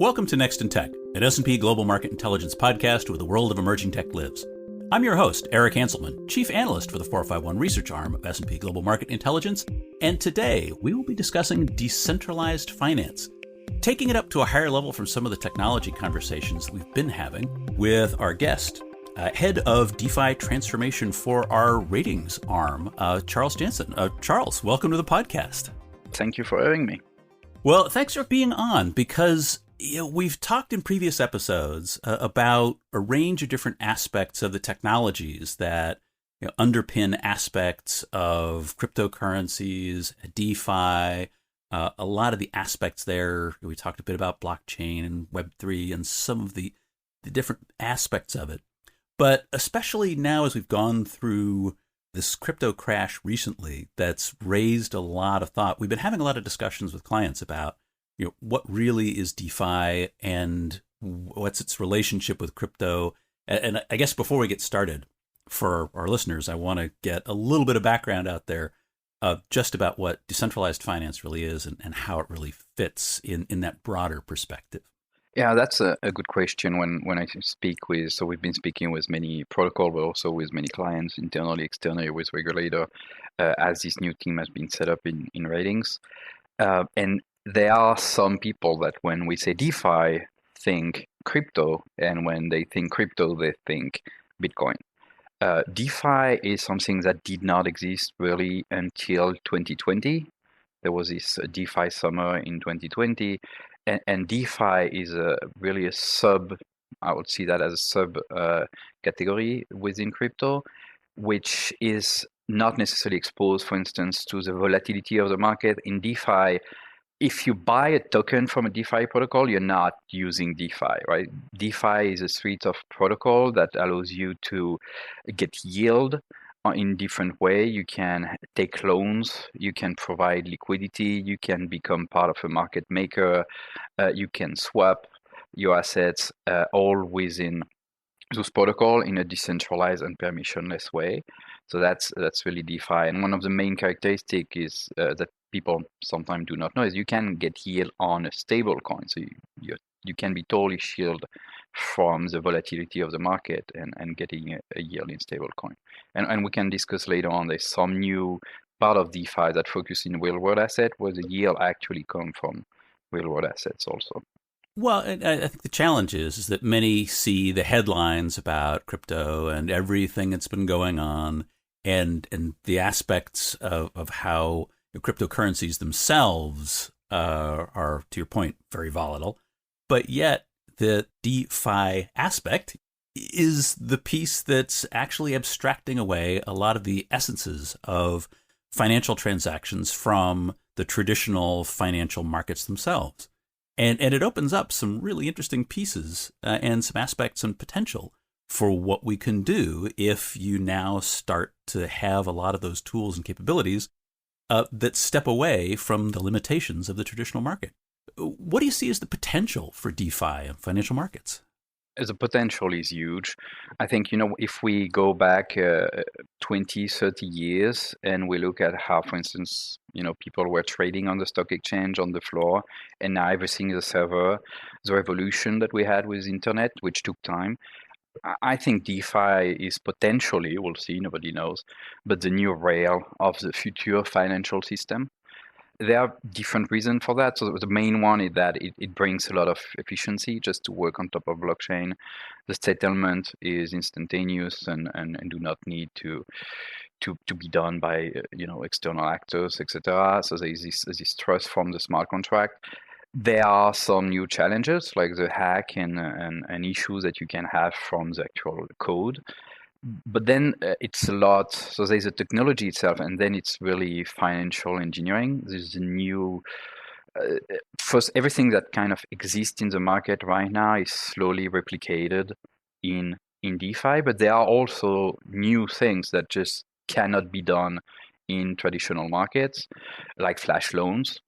Welcome to Next in Tech, an S&P Global Market Intelligence podcast where the world of emerging tech lives. I'm your host, Eric Hanselman, Chief Analyst for the 451 Research Arm of S&P Global Market Intelligence, and today we will be discussing decentralized finance, taking it up to a higher level from some of the technology conversations that we've been having with our guest, head of DeFi transformation for our ratings arm, Charles Jansen. Charles, welcome to the podcast. Thank you for having me. Well, thanks for being on, because we've talked in previous episodes about a range of different aspects of the technologies that underpin aspects of cryptocurrencies, DeFi, a lot of the aspects there. We talked a bit about blockchain and Web3 and some of the different aspects of it. But especially now as we've gone through this crypto crash recently, that's raised a lot of thought. We've been having a lot of discussions with clients about what really is DeFi and what's its relationship with crypto. And I guess before we get started, for our listeners, I want to get a little bit of background out there just about what decentralized finance really is and how it really fits in that broader perspective. Yeah, that's a good question. When I speak with, so we've been speaking with many protocol, but also with many clients, internally, externally, with regulator, as this new team has been set up in ratings. And there are some people that when we say DeFi, think crypto, and when they think crypto, they think Bitcoin. DeFi is something that did not exist really until 2020. There was this DeFi summer in 2020, and DeFi is really a sub, I would see that as a sub category within crypto, which is not necessarily exposed, for instance, to the volatility of the market. In DeFi, if you buy a token from a DeFi protocol, you're not using DeFi, right? DeFi is a suite of protocol that allows you to get yield in different way. You can take loans, you can provide liquidity, you can become part of a market maker, you can swap your assets all within those protocol in a decentralized and permissionless way. So that's really DeFi. And one of the main characteristic is that people sometimes do not know is you can get yield on a stable coin. So you can be totally shielded from the volatility of the market and getting a yield in stable coin. And we can discuss later on, there's some new part of DeFi that focus in real world asset where the yield actually come from real world assets also. Well, I think the challenge is that many see the headlines about crypto and everything that's been going on and the aspects of how cryptocurrencies themselves are, to your point, very volatile. But yet the DeFi aspect is the piece that's actually abstracting away a lot of the essences of financial transactions from the traditional financial markets themselves. And it opens up some really interesting pieces and some aspects and potential for what we can do if you now start to have a lot of those tools and capabilities that step away from the limitations of the traditional market. What do you see as the potential for DeFi and financial markets? The potential is huge. I think, if we go back 20, 30 years and we look at how, for instance, people were trading on the stock exchange on the floor, and now everything is a server, the revolution that we had with internet, which took time. I think DeFi is potentially, we'll see, nobody knows, but the new rail of the future financial system. There are different reasons for that. So the main one is that it brings a lot of efficiency just to work on top of blockchain. The settlement is instantaneous and do not need to be done by external actors, etc. So there is this trust from the smart contract. There are some new challenges like the hack and issues that you can have from the actual code. But then it's a lot. So there's the technology itself, and then it's really financial engineering. There's a new, first, everything that kind of exists in the market right now is slowly replicated in DeFi, but there are also new things that just cannot be done in traditional markets, like flash loans.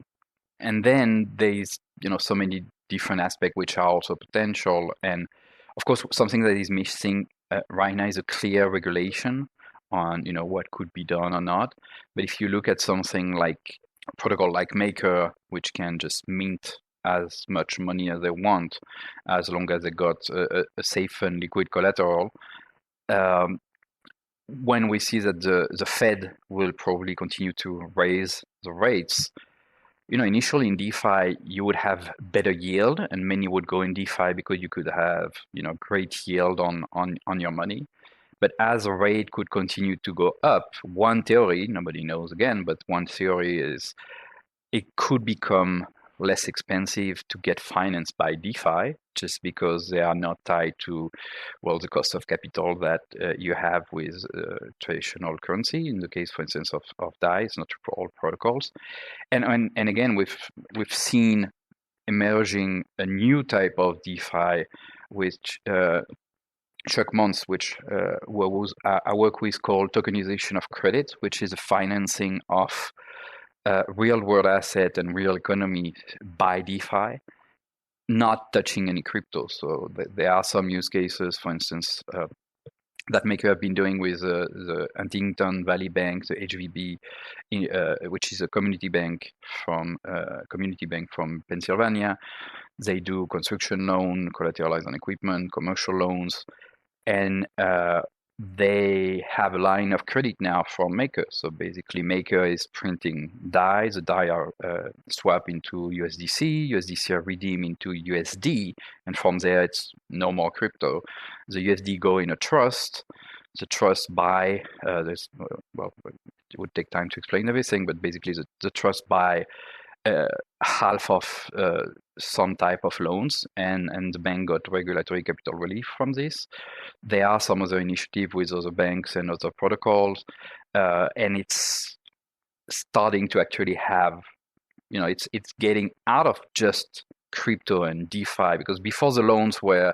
And then there's, so many different aspects which are also potential. And of course, something that is missing right now is a clear regulation on what could be done or not. But if you look at something like a protocol like Maker, which can just mint as much money as they want, as long as they got a safe and liquid collateral. When we see that the Fed will probably continue to raise the rates, initially in DeFi, you would have better yield, and many would go in DeFi because you could have, great yield on your money. But as the rate could continue to go up, one theory, nobody knows again, but one theory is it could become less expensive to get financed by DeFi just because they are not tied to, well, the cost of capital that you have with traditional currency. In the case, for instance, of DAI, it's not for all protocols. And again, we've seen emerging a new type of DeFi, which Chuck Mons, which I work with, called tokenization of credit, which is a financing of real world asset and real economy by DeFi, not touching any crypto. So there are some use cases, for instance, that Maker have been doing with the Huntington Valley Bank, the HVB, which is a community bank from Pennsylvania. They do construction loan, collateralized on equipment, commercial loans, and they have a line of credit now from Maker. So basically, Maker is printing DAI. The DAI are swapped into USDC. USDC are redeemed into USD, and from there, it's no more crypto. The USD go in a trust. The trust buy. It would take time to explain everything, but basically, the trust buy half of some type of loans, and the bank got regulatory capital relief from this. There are some other initiatives with other banks and other protocols, and it's starting to actually have, it's getting out of just crypto and DeFi, because before the loans were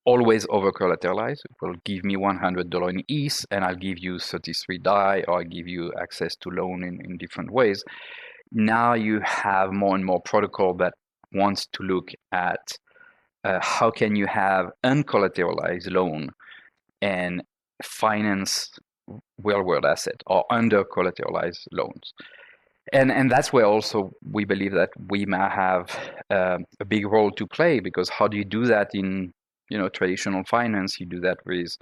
always over collateralized. It will give me $100 in ETH, and I'll give you 33 DAI, or I'll give you access to loan in different ways. Now you have more and more protocol that wants to look at how can you have uncollateralized loan and finance real world asset or under collateralized loans. And that's where also we believe that we might have a big role to play, because how do you do that in traditional finance? You do that with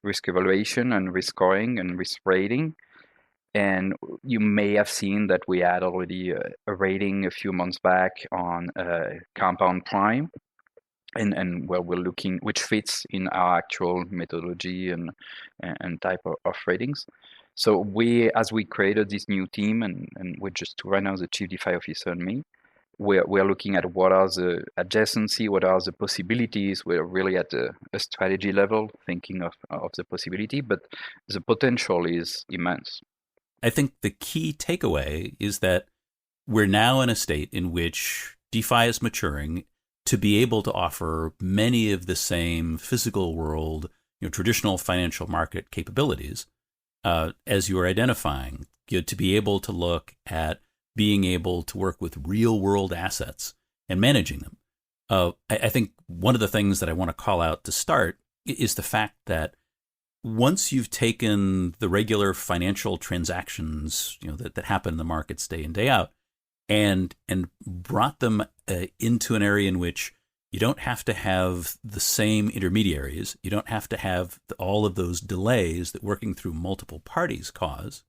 risk evaluation and risk scoring and risk rating. And you may have seen that we had already a rating a few months back on Compound Prime, and where we're looking, which fits in our actual methodology and type of ratings. So as we created this new team, and we're just right now the Chief DeFi Officer and me, we're looking at what are the adjacency, what are the possibilities. We're really at a strategy level, thinking of the possibility, but the potential is immense. I think the key takeaway is that we're now in a state in which DeFi is maturing to be able to offer many of the same physical world, traditional financial market capabilities as you are identifying, to be able to look at being able to work with real world assets and managing them. I think one of the things that I want to call out to start is the fact that once you've taken the regular financial transactions, that happen in the markets day in, day out, and brought them into an area in which you don't have to have the same intermediaries, you don't have to have all of those delays that working through multiple parties cause,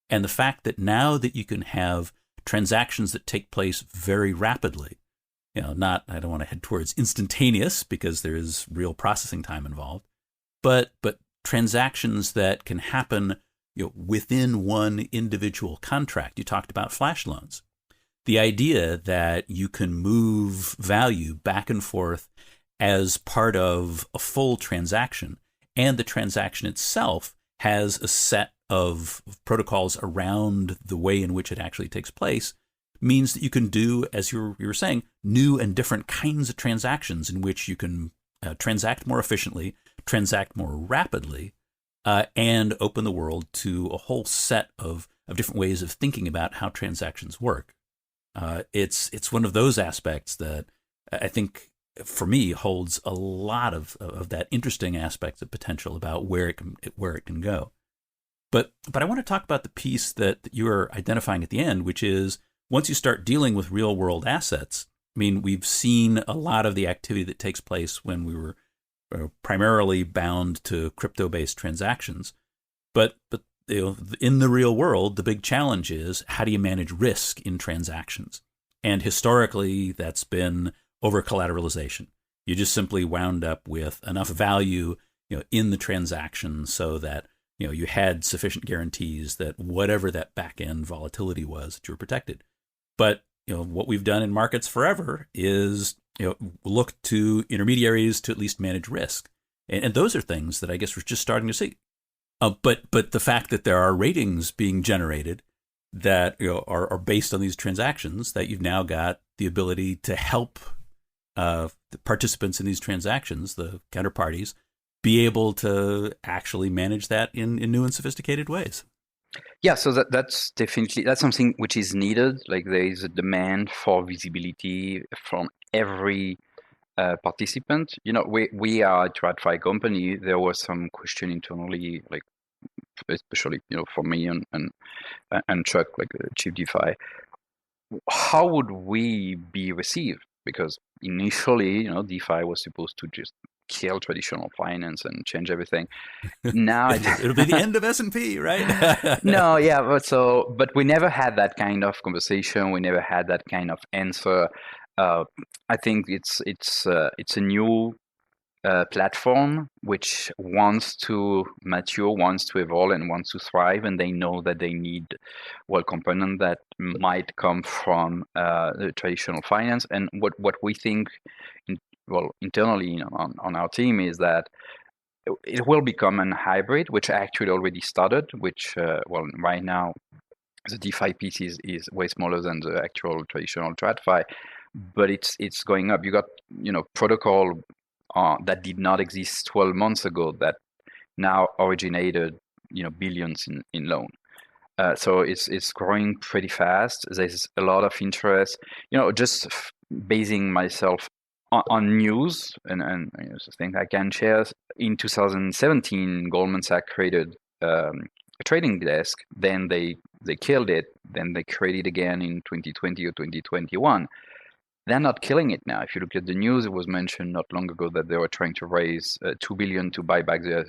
and the fact that now that you can have transactions that take place very rapidly, I don't want to head towards instantaneous because there is real processing time involved, but transactions that can happen within one individual contract. You talked about flash loans. The idea that you can move value back and forth as part of a full transaction, and the transaction itself has a set of protocols around the way in which it actually takes place, means that you can do, as you were saying, new and different kinds of transactions in which you can transact more efficiently, transact more rapidly, and open the world to a whole set of different ways of thinking about how transactions work. It's one of those aspects that I think, for me, holds a lot of that interesting aspect of potential about where it can go. But I want to talk about the piece that you are identifying at the end, which is once you start dealing with real world assets, I mean, we've seen a lot of the activity that takes place when we were primarily bound to crypto-based transactions. But in the real world, the big challenge is, how do you manage risk in transactions? And historically, that's been over-collateralization. You just simply wound up with enough value, in the transaction so that you had sufficient guarantees that whatever that back-end volatility was, that you were protected. But what we've done in markets forever is look to intermediaries to at least manage risk, and those are things that I guess we're just starting to see. But the fact that there are ratings being generated that are based on these transactions, that you've now got the ability to help the participants in these transactions, the counterparties, be able to actually manage that in new and sophisticated ways. Yeah, so that's definitely, that's something which is needed. Like, there is a demand for visibility from every participant. We are a TradFi company. There was some question internally, like especially for me and Chuck, like Chief DeFi, how would we be received? Because initially, DeFi was supposed to just kill traditional finance and change everything. Now it'll be the end of S&P, right? No, yeah, but we never had that kind of conversation. We never had that kind of answer. I think it's a new platform which wants to mature, wants to evolve, and wants to thrive, and they know that they need component that might come from the traditional finance. And what we think, internally, on our team, is that it will become a hybrid, which actually already started. Which right now, the DeFi piece is way smaller than the actual traditional TradFi, but it's going up. You got protocol that did not exist 12 months ago that now originated billions in loan. So it's growing pretty fast. There's a lot of interest. Just basing myself on news and things I can share. In 2017, Goldman Sachs created a trading desk. Then they killed it. Then they created it again in 2020 or 2021. They're not killing it now. If you look at the news, it was mentioned not long ago that they were trying to raise $2 billion to buy back the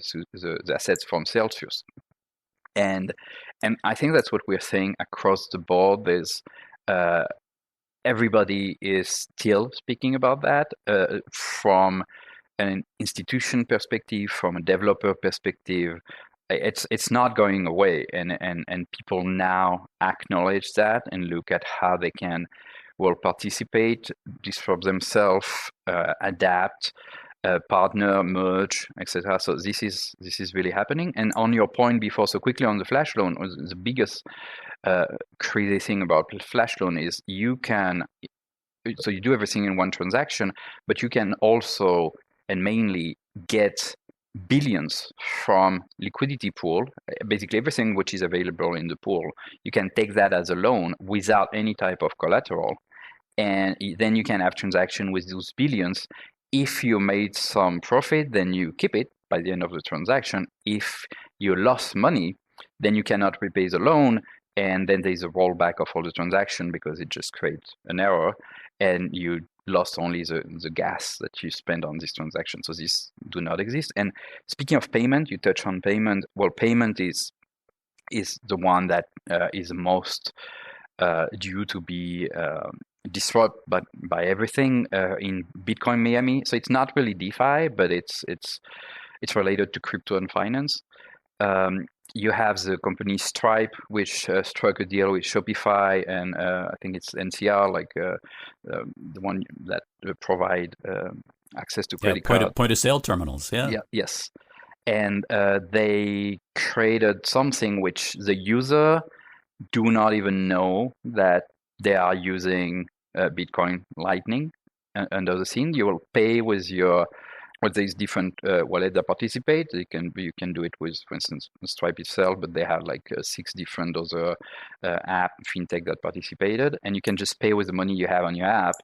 assets from Celsius. And I think that's what we're seeing across the board. There's everybody is still speaking about that from an institution perspective, from a developer perspective. It's not going away, and people now acknowledge that and look at how they can participate, disrupt themselves, adapt, partner, merge, etc. So this is really happening. And on your point before, so quickly on the flash loan, the biggest crazy thing about flash loan is you do everything in one transaction, but you can also and mainly get billions from liquidity pool. Basically everything which is available in the pool, you can take that as a loan without any type of collateral, and then you can have transaction with those billions. If you made some profit, then you keep it by the end of the transaction. If you lost money, then you cannot repay the loan, and then there's a rollback of all the transaction because it just creates an error, and you lost only the gas that you spend on this transaction. So these do not exist. And speaking of payment, you touch on payment. Well, payment is the one that is most due to be disrupted by everything in Bitcoin Miami. So it's not really DeFi, but it's related to crypto and finance. You have the company Stripe, which struck a deal with Shopify, and I think it's NCR, like the one that provide access to credit card. Point of sale terminals. Yeah. Yes. And they created something which the user do not even know that they are using Bitcoin Lightning under the scene. You will pay with your there's different wallet that participate. You can do it with, for instance, Stripe itself, but they have like 6 different other app fintech that participated, and you can just pay with the money you have on your app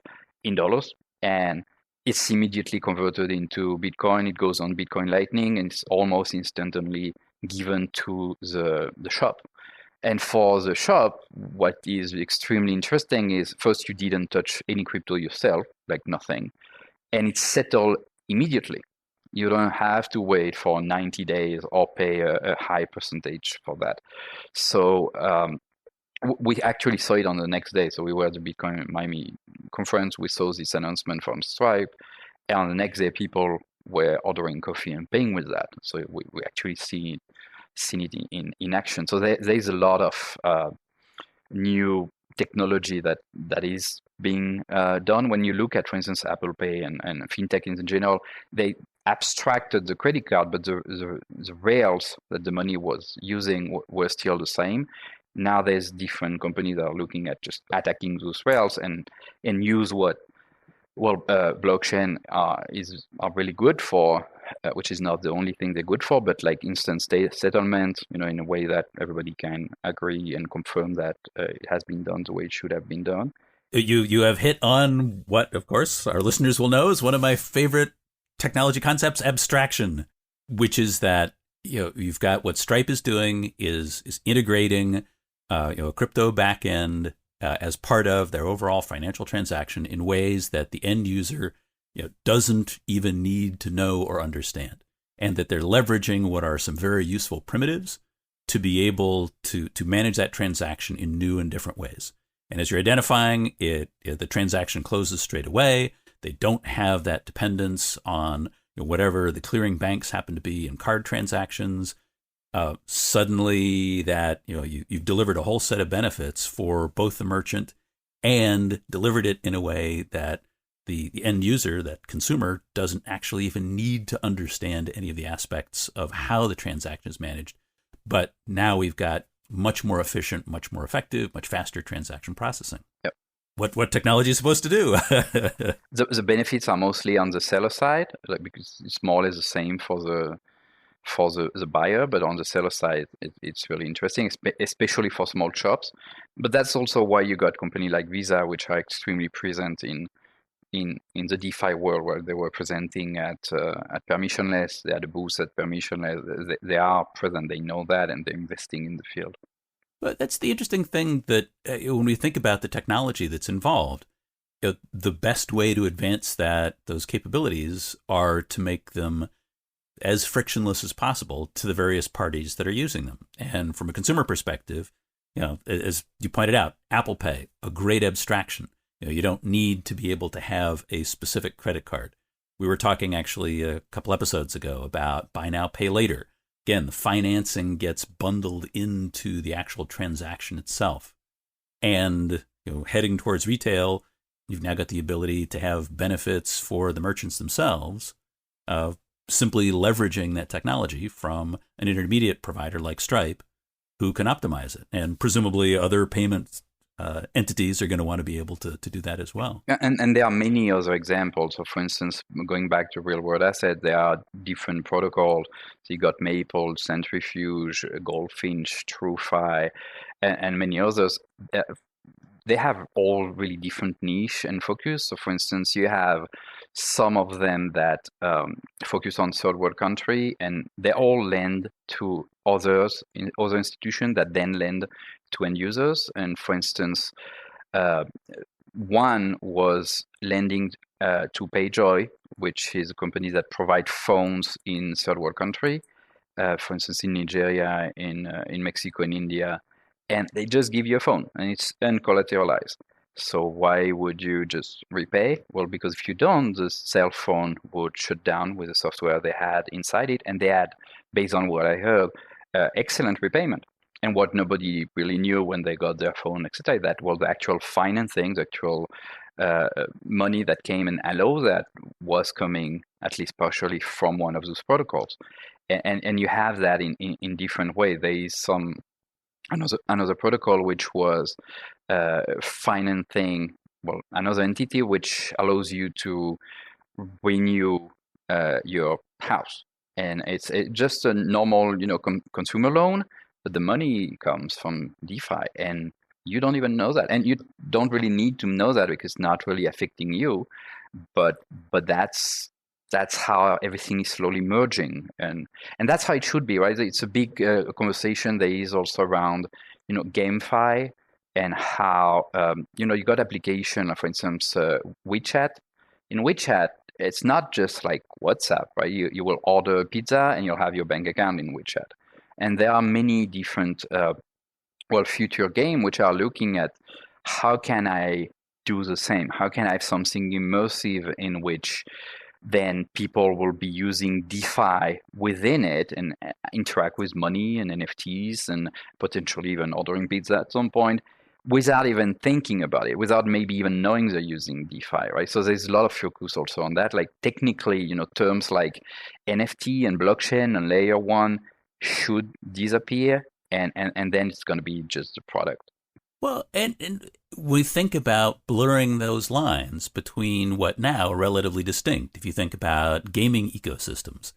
in dollars, and it's immediately converted into Bitcoin. It goes on Bitcoin Lightning, and it's almost instantly given to the shop. And for the shop, what is extremely interesting is first, you didn't touch any crypto yourself, like nothing, and it's settled immediately. You don't have to wait for 90 days or pay a high percentage for that. So we actually saw it on the next day. So we were at the Bitcoin Miami conference. We saw this announcement from Stripe, and on the next day, people were ordering coffee and paying with that. So we actually seen it in action. So there's a lot of new technology that is being done. When you look at, for instance, Apple Pay and fintech in general, they abstracted the credit card, but the rails that the money was using were still the same. Now there's different companies that are looking at just attacking those rails and use what blockchain are really good for, which is not the only thing they're good for, but like instant settlement, in a way that everybody can agree and confirm that it has been done the way it should have been done. You have hit on what, of course, our listeners will know is one of my favorite technology concepts, abstraction, which is that you've got what Stripe is doing is integrating a crypto backend as part of their overall financial transaction in ways that the end user doesn't even need to know or understand, and that they're leveraging what are some very useful primitives to be able to manage that transaction in new and different ways. And as you're identifying it, the transaction closes straight away. They don't have that dependence on whatever the clearing banks happen to be in card transactions. Suddenly that you've delivered a whole set of benefits for both the merchant and delivered it in a way that the end user, that consumer, doesn't actually even need to understand any of the aspects of how the transaction is managed. But now we've got much more efficient, much more effective, much faster transaction processing. Yep. What technology is supposed to do? The benefits are mostly on the seller side, because it's more or less the same for the buyer, but on the seller side, it's really interesting, especially for small shops. But that's also why you got companies like Visa, which are extremely present in the DeFi world, where they were presenting at permissionless. They had a booth at permissionless. They are present. They know that, and they're investing in the field. But that's the interesting thing, that when we think about the technology that's involved, the best way to advance those capabilities are to make them as frictionless as possible to the various parties that are using them. And from a consumer perspective, as you pointed out, Apple Pay, a great abstraction. You don't need to be able to have a specific credit card. We were talking actually a couple episodes ago about buy now, pay later. Again, the financing gets bundled into the actual transaction itself. And heading towards retail, you've now got the ability to have benefits for the merchants themselves, simply leveraging that technology from an intermediate provider like Stripe, who can optimize it. And presumably other payment entities are going to want to be able to do that as well. And there are many other examples. So for instance, going back to real world asset, there are different protocols. So you got Maple, Centrifuge, Goldfinch, TrueFi, and many others. They have all really different niche and focus. So for instance, you have some of them that focus on third world country, and they all lend to other institutions that then lend to end users. And for instance, one was lending to PayJoy, which is a company that provides phones in third world country, for instance, in Nigeria, in Mexico, in India, and they just give you a phone, and it's uncollateralized. So why would you just repay? Well, because if you don't, the cell phone would shut down with the software they had inside it, and they had, based on what I heard, excellent repayment. And what nobody really knew when they got their phone, etc., that was the actual financing, the actual money that came and allowed that was coming, at least partially, from one of those protocols. And you have that in different ways. There is another protocol which was financing, another entity which allows you to renew your house, and it's just a normal consumer loan, but the money comes from DeFi, and you don't even know that, and you don't really need to know that because it's not really affecting you, but that's how everything is slowly merging, and that's how it should be, right? It's a big conversation. There is also around GameFi and how, you got application, for instance, WeChat. In WeChat, it's not just like WhatsApp, right? You will order pizza and you'll have your bank account in WeChat. And there are many different, future game which are looking at how can I do the same? How can I have something immersive in which then people will be using DeFi within it and interact with money and NFTs and potentially even ordering pizza at some point without even thinking about it, without maybe even knowing they're using DeFi, right? So there's a lot of focus also on that. Like technically, terms like NFT and blockchain and layer one should disappear, and then it's going to be just the product. Well, and we think about blurring those lines between what now are relatively distinct. If you think about gaming ecosystems,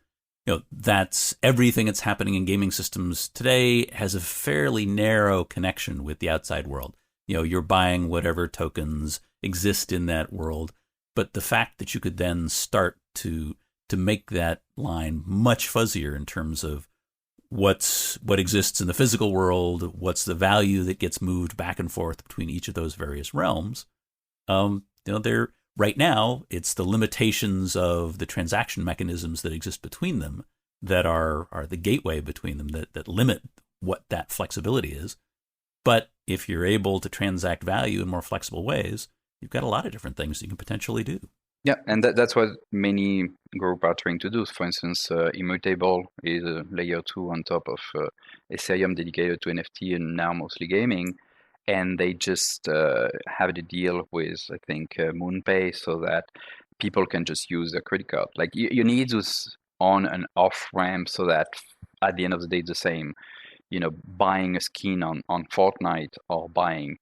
that's everything that's happening in gaming systems today has a fairly narrow connection with the outside world. You're buying whatever tokens exist in that world, but the fact that you could then start to make that line much fuzzier in terms of what exists in the physical world, what's the value that gets moved back and forth between each of those various realms. They're right now, it's the limitations of the transaction mechanisms that exist between them that are the gateway between them that limit what that flexibility is. But if you're able to transact value in more flexible ways, you've got a lot of different things you can potentially do. Yeah, and that's what many groups are trying to do. For instance, Immutable is a layer 2 on top of Ethereum dedicated to NFT and now mostly gaming. And they just have a deal with, I think, MoonPay so that people can just use their credit card. Like you need this on and off ramp so that at the end of the day, it's the same. Buying a skin on Fortnite or buying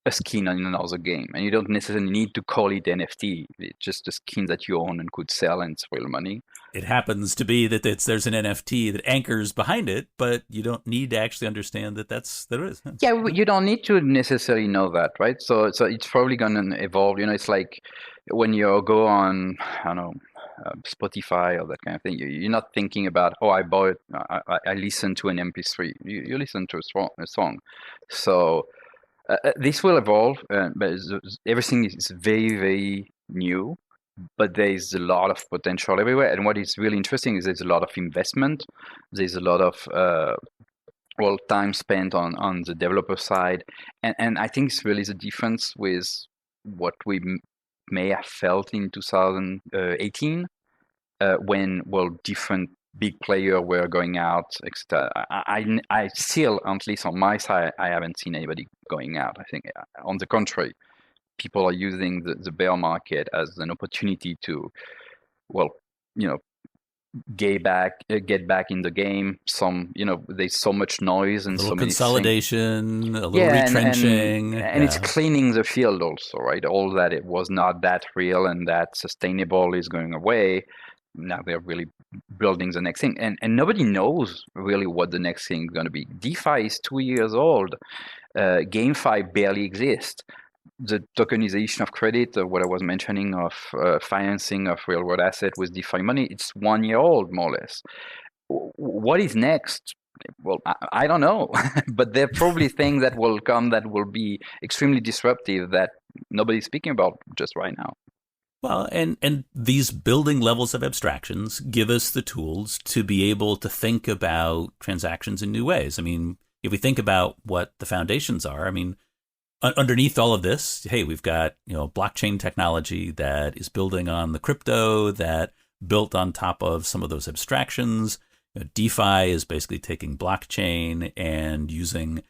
a skin in another game, and you don't necessarily need to call it NFT. It's just a skin that you own and could sell, and it's real money. It happens to be that there's an NFT that anchors behind it, but you don't need to actually understand that there is. Yeah, you don't need to necessarily know that, right? So it's probably going to evolve. It's like when you go on, I don't know, Spotify or that kind of thing. You're not thinking about, I bought, I listened to an MP3. You listen to a song. So this will evolve, but everything is very, very new. But there's a lot of potential everywhere. And what is really interesting is there's a lot of investment. There's a lot of time spent on the developer side. And I think it's really the difference with what we may have felt in 2018 when different big players were going out, etc. I still, at least on my side, I haven't seen anybody going out. I think, on the contrary, people are using the bear market as an opportunity to, get back in the game. There's so much noise and a little so many consolidation, a little retrenching, and it's cleaning the field also, right? All that it was not that real and that sustainable is going away. Now they're really building the next thing, and nobody knows really what the next thing is going to be. DeFi is 2 years old. GameFi barely exists. The tokenization of credit, what I was mentioning of financing of real world asset with DeFi money, it's 1 year old, more or less. What is next? Well, I don't know, but there are probably things that will come that will be extremely disruptive that nobody's speaking about just right now. Well, and these building levels of abstractions give us the tools to be able to think about transactions in new ways. I mean, if we think about what the foundations are, I mean, underneath all of this, hey, we've got, blockchain technology that is building on the crypto that built on top of some of those abstractions. DeFi is basically taking blockchain and using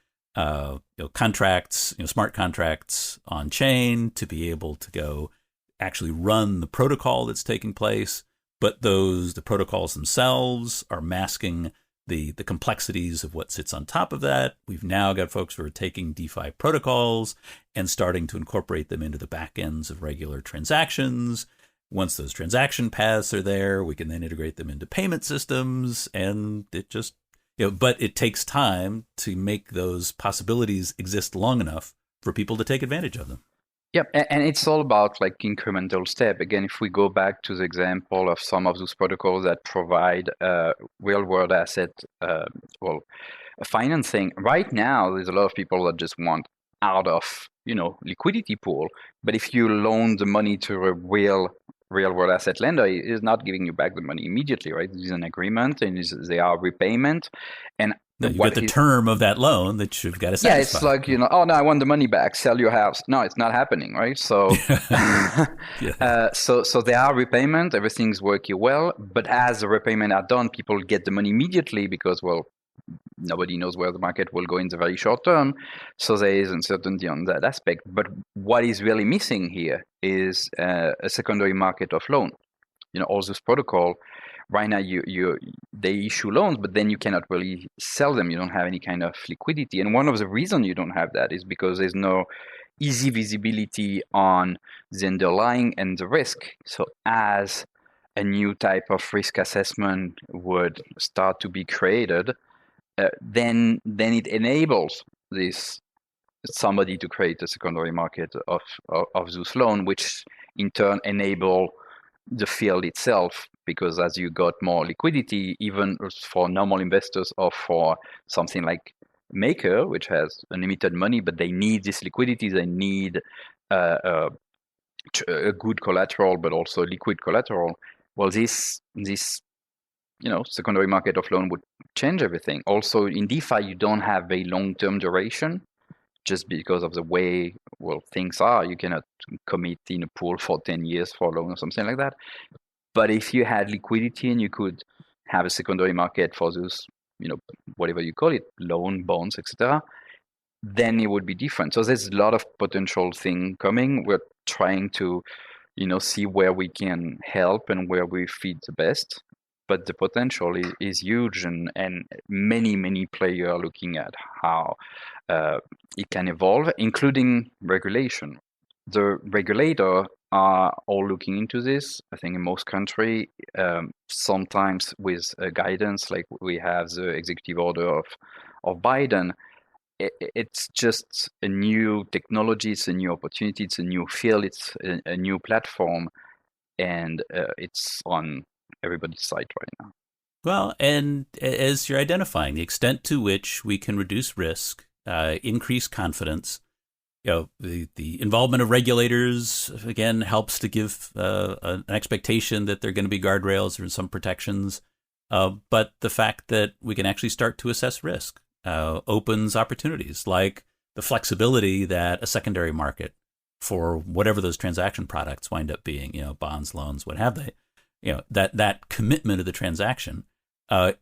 contracts, smart contracts on chain to be able to go actually run the protocol that's taking place, but the protocols themselves are masking the complexities of what sits on top of that. We've now got folks who are taking DeFi protocols and starting to incorporate them into the back ends of regular transactions. Once those transaction paths are there, we can then integrate them into payment systems, and it just, but it takes time to make those possibilities exist long enough for people to take advantage of them. Yep, and it's all about like incremental step. Again, if we go back to the example of some of those protocols that provide real-world asset, financing. Right now, there's a lot of people that just want out of, liquidity pool. But if you loan the money to a real world asset lender, is not giving you back the money immediately, right? This is an agreement, and they are repayment. And no, you get the term of that loan that you've got to satisfy. Yeah, it's like, oh no, I want the money back, sell your house. No, it's not happening, right? So so there are repayment, everything's working well, but as the repayment are done, people get the money immediately because, well, nobody knows where the market will go in the very short term. So there is uncertainty on that aspect. But what is really missing here is a secondary market of loan. All this protocol, right now they issue loans, but then you cannot really sell them. You don't have any kind of liquidity. And one of the reasons you don't have that is because there's no easy visibility on the underlying and the risk. So as a new type of risk assessment would start to be created, then it enables somebody to create a secondary market of those loans, which in turn enable the field itself, because as you got more liquidity, even for normal investors or for something like Maker, which has unlimited money, but they need this liquidity, they need a good collateral, but also liquid collateral. Well, this secondary market of loan would change everything. Also, in DeFi, you don't have a long-term duration, just because of the way, things are. You cannot commit in a pool for 10 years for a loan or something like that. But if you had liquidity and you could have a secondary market for those, whatever you call it, loan, bonds, etc., then it would be different. So there's a lot of potential thing coming. We're trying to, see where we can help and where we fit the best. But the potential is huge, and many players are looking at how it can evolve, including regulation. The regulator are all looking into this. I think in most countries, sometimes with guidance, like we have the executive order of Biden. It's just a new technology, it's a new opportunity, it's a new field, it's a new platform, and it's on everybody's side right now. Well, and as you're identifying, the extent to which we can reduce risk, increase confidence, the involvement of regulators, again, helps to give an expectation that there are going to be guardrails or some protections. But the fact that we can actually start to assess risk opens opportunities like the flexibility that a secondary market for whatever those transaction products wind up being, bonds, loans, what have they, that commitment of the transaction,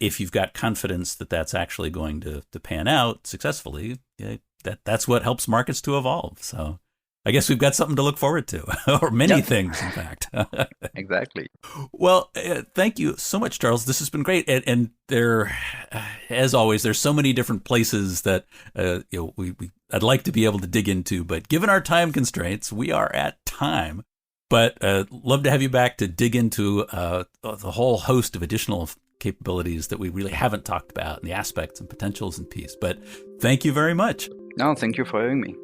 if you've got confidence that that's actually going to pan out successfully, that's what helps markets to evolve. So I guess we've got something to look forward to, or many things, in fact. Exactly. Well, thank you so much, Charles. This has been great. And there, as always, there's so many different places that I'd like to be able to dig into, but given our time constraints, we are at time. But love to have you back to dig into the whole host of additional capabilities that we really haven't talked about, and the aspects and potentials and piece. But thank you very much. No, thank you for having me.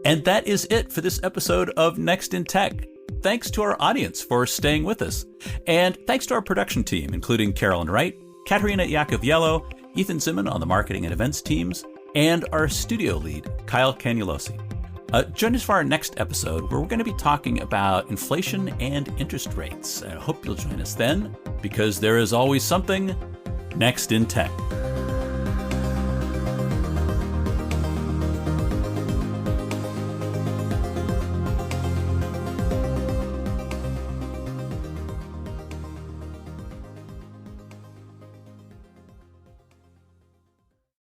And that is it for this episode of Next in Tech. Thanks to our audience for staying with us. And thanks to our production team, including Carolyn Wright, Katerina Yakoviello, Ethan Zimmon on the marketing and events teams, and our studio lead, Kyle Canulosi. Join us for our next episode, where we're going to be talking about inflation and interest rates. I hope you'll join us then, because there is always something next in tech.